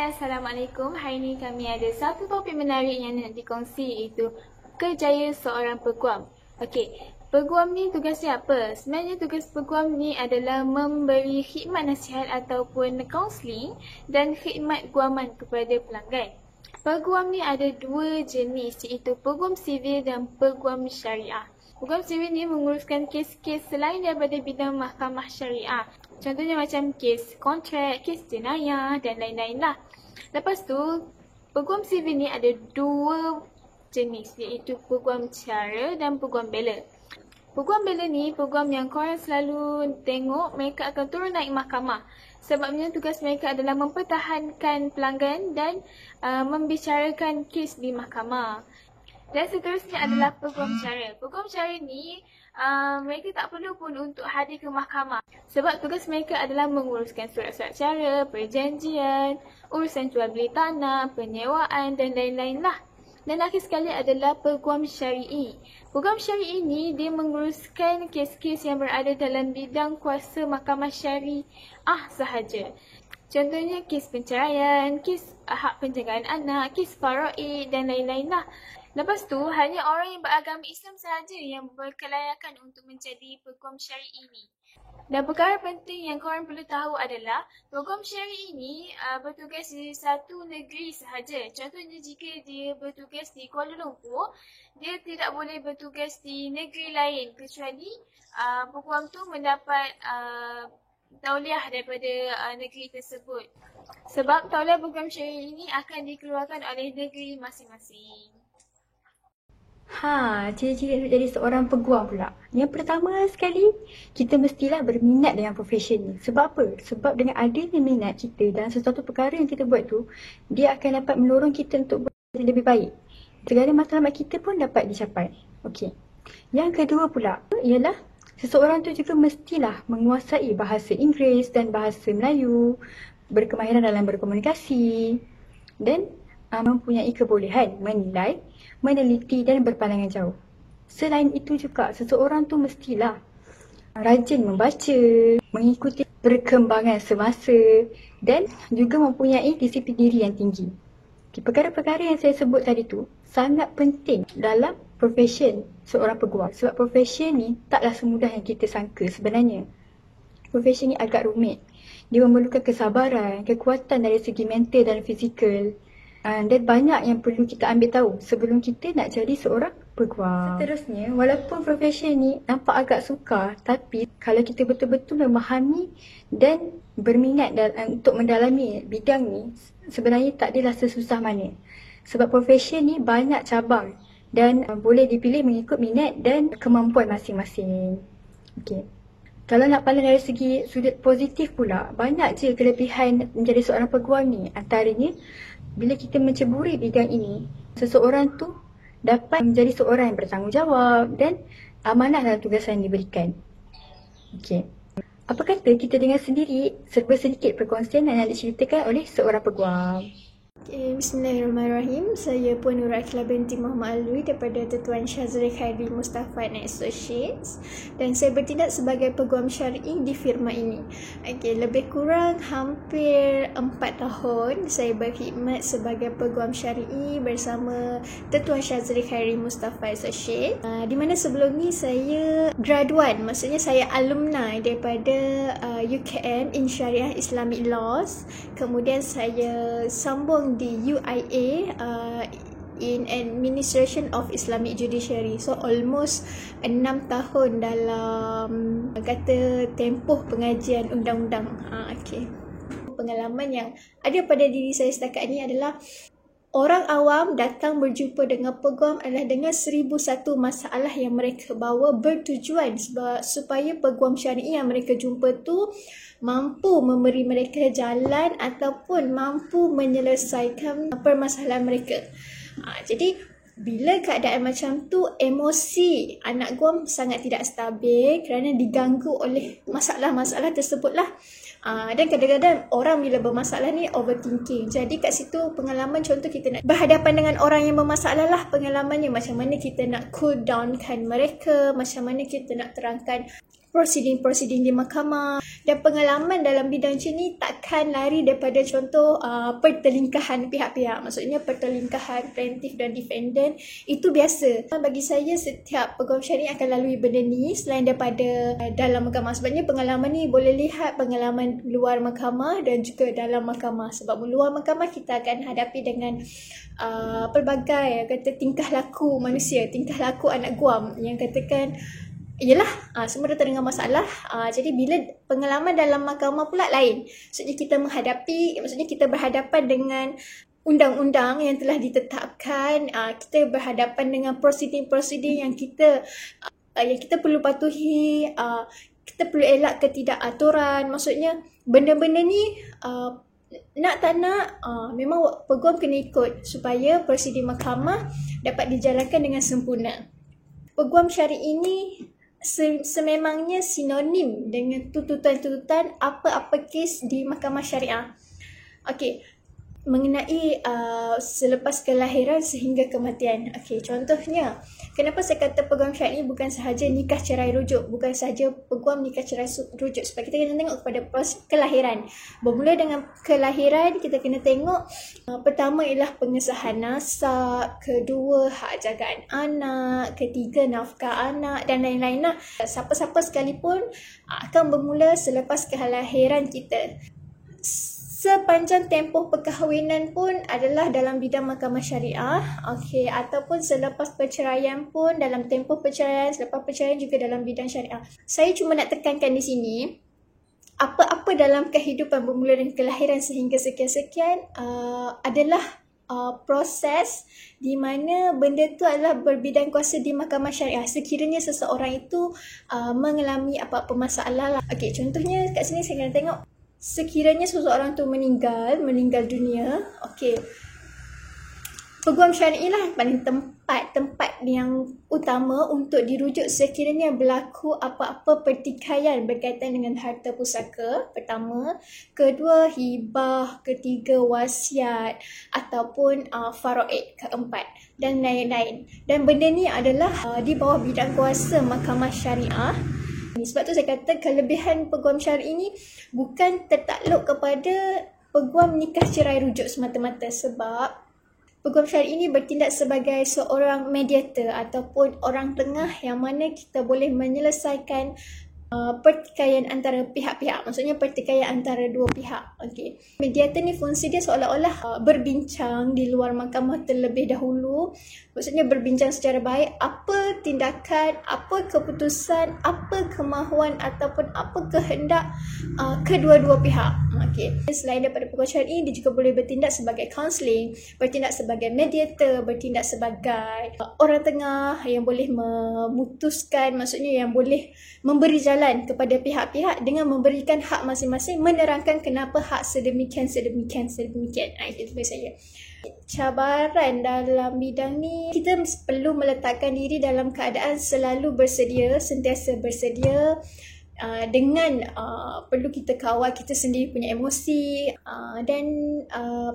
Hai, Assalamualaikum. Hari ini kami ada satu topik menarik yang nak dikongsi, iaitu kerjaya seorang peguam. Okey, peguam ni tugasnya apa? Sebenarnya tugas peguam ni adalah memberi khidmat nasihat ataupun kaunseling dan khidmat guaman kepada pelanggan. Peguam ni ada dua jenis, iaitu peguam sivil dan peguam syariah. Peguam sivil ni menguruskan kes-kes selain daripada bidang mahkamah syariah. Contohnya macam kes kontrak, kes jenayah dan lain-lain lah. Lepas tu, peguam sivil ni ada dua jenis, iaitu peguam cara dan peguam bela. Peguam bela ni peguam yang korang selalu tengok mereka akan turun naik mahkamah. Sebabnya tugas mereka adalah mempertahankan pelanggan dan membicarakan kes di mahkamah. Dan seterusnya adalah peguam cara. Peguam cara ni mereka tak perlu pun untuk hadir ke mahkamah. Sebab tugas mereka adalah menguruskan surat-surat cara, perjanjian, urusan jual beli tanah, penyewaan dan lain-lain lah. Dan akhir sekali adalah peguam syari'i. Peguam syari'i ni dia menguruskan kes-kes yang berada dalam bidang kuasa mahkamah syariah sahaja. Contohnya kes penceraian, kes hak penjagaan anak, kes faraid dan lain-lain lah. Lepas tu, hanya orang yang beragama Islam sahaja yang berkelayakan untuk menjadi peguam syari'i ni. Dan perkara penting yang korang perlu tahu adalah peguam syari'i ni bertugas di satu negeri sahaja. Contohnya jika dia bertugas di Kuala Lumpur, dia tidak boleh bertugas di negeri lain kecuali peguam tu mendapat tauliah daripada negeri tersebut. Sebab tauliah peguam syari'i ini akan dikeluarkan oleh negeri masing-masing. Ciri-ciri untuk jadi seorang peguam pula. Yang pertama sekali, kita mestilah berminat dengan profession ni. Sebab apa? Sebab dengan adanya minat kita dalam sesuatu perkara yang kita buat tu, dia akan dapat mendorong kita untuk buat lebih baik. Segala matlamat kita pun dapat dicapai. Okey. Yang kedua pula, ialah seseorang tu juga mestilah menguasai bahasa Inggeris dan bahasa Melayu, berkemahiran dalam berkomunikasi dan mempunyai kebolehan menilai, meneliti dan berpandangan jauh. Selain itu juga, seseorang tu mestilah rajin membaca, mengikuti perkembangan semasa dan juga mempunyai disiplin diri yang tinggi. Perkara-perkara yang saya sebut tadi tu sangat penting dalam profession seorang peguam. Sebab profession ni taklah semudah yang kita sangka sebenarnya. Profession ni agak rumit. Dia memerlukan kesabaran, kekuatan dari segi mental dan fizikal. Dan banyak yang perlu kita ambil tahu sebelum kita nak jadi seorang peguam. Seterusnya, walaupun profession ni nampak agak sukar, tapi kalau kita betul-betul memahami dan berminat untuk mendalami bidang ni, sebenarnya tak adalah sesusah mana. Sebab profession ni banyak cabang dan boleh dipilih mengikut minat dan kemampuan masing-masing. Okey. Kalau nak pandang dari segi sudut positif pula, banyak je kelebihan menjadi seorang peguam ni. Antaranya, bila kita menceburi bidang ini, seseorang tu dapat menjadi seorang yang bertanggungjawab dan amanah dalam tugasan yang diberikan. Okey. Apa kata kita dengar sendiri serba sedikit perkongsian yang diceritakan oleh seorang peguam. Bismillahirrahmanirrahim. Saya Puan Nur Aqilah binti Muhammad Alwi daripada Tuan Syazri Khairi Mustafa and Associates, dan saya bertindak sebagai peguam syar'i di firma ini. Lebih kurang hampir 4 tahun saya berkhidmat sebagai peguam syar'i bersama Tuan Syazri Khairi Mustafa Associates. Di mana sebelum ni saya graduan, maksudnya saya alumni daripada UKM in Syariah Islamic Laws. Kemudian saya sambung di UIA in Administration of Islamic Judiciary. So almost 6 tahun dalam kata tempoh pengajian undang-undang. Pengalaman yang ada pada diri saya setakat ini adalah orang awam datang berjumpa dengan peguam adalah dengan 1001 masalah yang mereka bawa, bertujuan supaya peguam syari'i yang mereka jumpa tu mampu memberi mereka jalan ataupun mampu menyelesaikan permasalahan mereka. Jadi bila keadaan macam tu, emosi anak guam sangat tidak stabil kerana diganggu oleh masalah-masalah tersebutlah. Dan kadang-kadang orang bila bermasalah ni overthinking. Jadi kat situ pengalaman, contoh kita nak berhadapan dengan orang yang bermasalah lah, pengalamannya macam mana kita nak cool downkan mereka, macam mana kita nak terangkan prosiding di mahkamah, dan pengalaman dalam bidang macam ni takkan lari daripada contoh pertelingkahan pihak-pihak. Maksudnya pertelingkahan plaintiff dan defendant itu biasa. Bagi saya setiap peguam syariah akan lalui benda ni selain daripada dalam mahkamah. Sebabnya pengalaman ni boleh lihat pengalaman luar mahkamah dan juga dalam mahkamah. Sebab luar mahkamah kita akan hadapi dengan pelbagai kata tingkah laku manusia, tingkah laku anak guam yang katakan yelah, semua datang dengan masalah. Jadi bila pengalaman dalam mahkamah pula lain. Maksudnya kita berhadapan dengan undang-undang yang telah ditetapkan. Kita berhadapan dengan prosiding-prosiding yang kita perlu patuhi. Kita perlu elak ketidakaturan. Maksudnya benda-benda ni nak tak nak memang peguam kena ikut supaya prosiding mahkamah dapat dijalankan dengan sempurna. Peguam syari'i ini sememangnya sinonim dengan tuntutan-tuntutan apa-apa kes di mahkamah syariah. Okey, mengenai selepas kelahiran sehingga kematian. Okey, contohnya, kenapa saya kata peguam syari'i bukan sahaja nikah cerai rujuk, bukan sahaja peguam nikah cerai rujuk, sebab kita kena tengok kepada proses kelahiran. Bermula dengan kelahiran, kita kena tengok pertama ialah pengesahan nasab, kedua hak jagaan anak, ketiga nafkah anak dan lain-lain lah. Siapa-siapa sekalipun akan bermula selepas kelahiran kita. Sepanjang tempoh perkahwinan pun adalah dalam bidang mahkamah syariah. Okey, ataupun selepas perceraian pun dalam tempoh perceraian, selepas perceraian juga dalam bidang syariah. Saya cuma nak tekankan di sini, apa-apa dalam kehidupan bermula dengan kelahiran sehingga sekian-sekian adalah proses di mana benda tu adalah berbidang kuasa di mahkamah syariah. Sekiranya seseorang itu mengalami apa-apa masalah lah. Okey, contohnya kat sini saya kena tengok, sekiranya seseorang tu meninggal dunia, okey, peguam syari'i lah paling tempat yang utama untuk dirujuk sekiranya berlaku apa-apa pertikaian berkaitan dengan harta pusaka, pertama, kedua hibah, ketiga wasiat ataupun faraid, keempat dan lain-lain. Dan benda ni adalah di bawah bidang kuasa mahkamah syariah. Sebab tu saya kata kelebihan peguam syari'i ni bukan tertakluk kepada peguam nikah cerai rujuk semata-mata, sebab peguam syari'i ni bertindak sebagai seorang mediator ataupun orang tengah yang mana kita boleh menyelesaikan pertikaian antara pihak-pihak. Maksudnya pertikaian antara dua pihak. Okey. Mediator ni fungsi dia seolah-olah berbincang di luar mahkamah terlebih dahulu. Maksudnya berbincang secara baik apa tindakan, apa keputusan, apa kemahuan ataupun apa kehendak kedua-dua pihak. Okey. Selain daripada peguam syari'i, dia juga boleh bertindak sebagai counselling, bertindak sebagai mediator, bertindak sebagai orang tengah yang boleh memutuskan, maksudnya yang boleh memberi jalan kepada pihak-pihak dengan memberikan hak masing-masing, menerangkan kenapa hak sedemikian. Itu bagi saya. Cabaran dalam bidang ni, kita perlu meletakkan diri dalam keadaan selalu bersedia, sentiasa bersedia, dengan perlu kita kawal kita sendiri punya emosi dan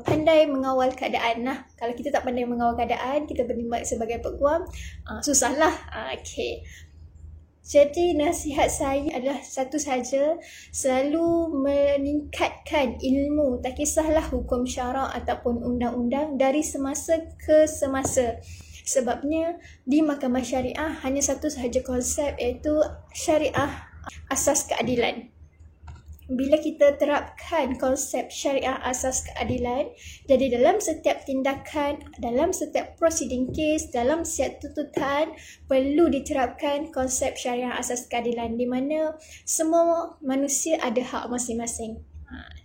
pandai mengawal keadaan lah. Kalau kita tak pandai mengawal keadaan, kita bertindak sebagai peguam, susahlah. Okey. Jadi nasihat saya adalah satu saja, selalu meningkatkan ilmu, tak kisahlah hukum syarak ataupun undang-undang dari semasa ke semasa. Sebabnya di mahkamah syariah hanya satu sahaja konsep, iaitu syariah asas keadilan. Bila kita terapkan konsep syariah asas keadilan, jadi dalam setiap tindakan, dalam setiap proceeding case, dalam setiap tuntutan perlu diterapkan konsep syariah asas keadilan di mana semua manusia ada hak masing-masing.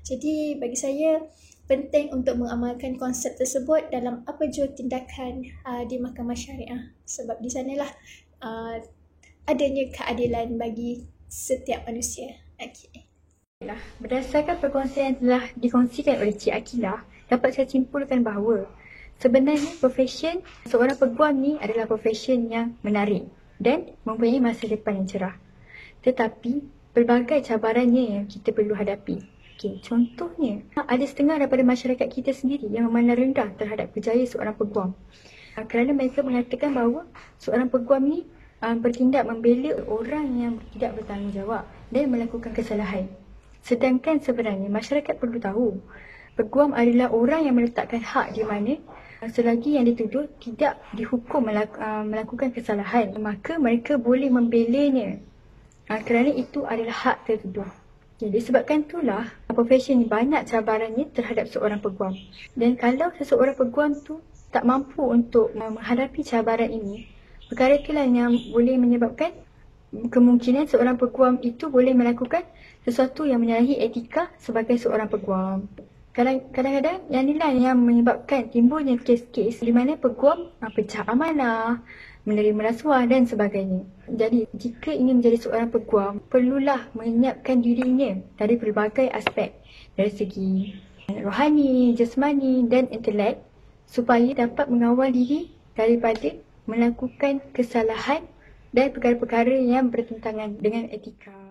Jadi bagi saya penting untuk mengamalkan konsep tersebut dalam apa jua tindakan di mahkamah syariah, sebab di sanalah adanya keadilan bagi setiap manusia. Okey. Berdasarkan perkongsian yang telah dikongsikan oleh Cik Akilah, dapat saya simpulkan bahawa sebenarnya profesyen seorang peguam ni adalah profesyen yang menarik dan mempunyai masa depan yang cerah. Tetapi pelbagai cabarannya yang kita perlu hadapi. Okay, contohnya, ada setengah daripada masyarakat kita sendiri yang memandang rendah terhadap kerjaya seorang peguam. Kerana mereka mengatakan bahawa seorang peguam ni bertindak membela orang yang tidak bertanggungjawab dan melakukan kesalahan. Sedangkan sebenarnya masyarakat perlu tahu, peguam adalah orang yang meletakkan hak di mana selagi yang dituduh tidak dihukum melakukan kesalahan, maka mereka boleh membelanya kerana itu adalah hak tertuduh. Jadi sebabkan itulah profesi ini banyak cabarannya terhadap seorang peguam. Dan kalau seseorang peguam tu tak mampu untuk menghadapi cabaran ini, perkara itulah yang boleh menyebabkan kemungkinan seorang peguam itu boleh melakukan sesuatu yang menyalahi etika sebagai seorang peguam. Kadang-kadang yang inilah yang menyebabkan timbulnya kes-kes di mana peguam pecah amanah, menerima rasuah dan sebagainya. Jadi jika ingin menjadi seorang peguam, perlulah menyiapkan dirinya dari pelbagai aspek, dari segi rohani, jasmani dan intelek, supaya dapat mengawal diri daripada melakukan kesalahan dan perkara-perkara yang bertentangan dengan etika.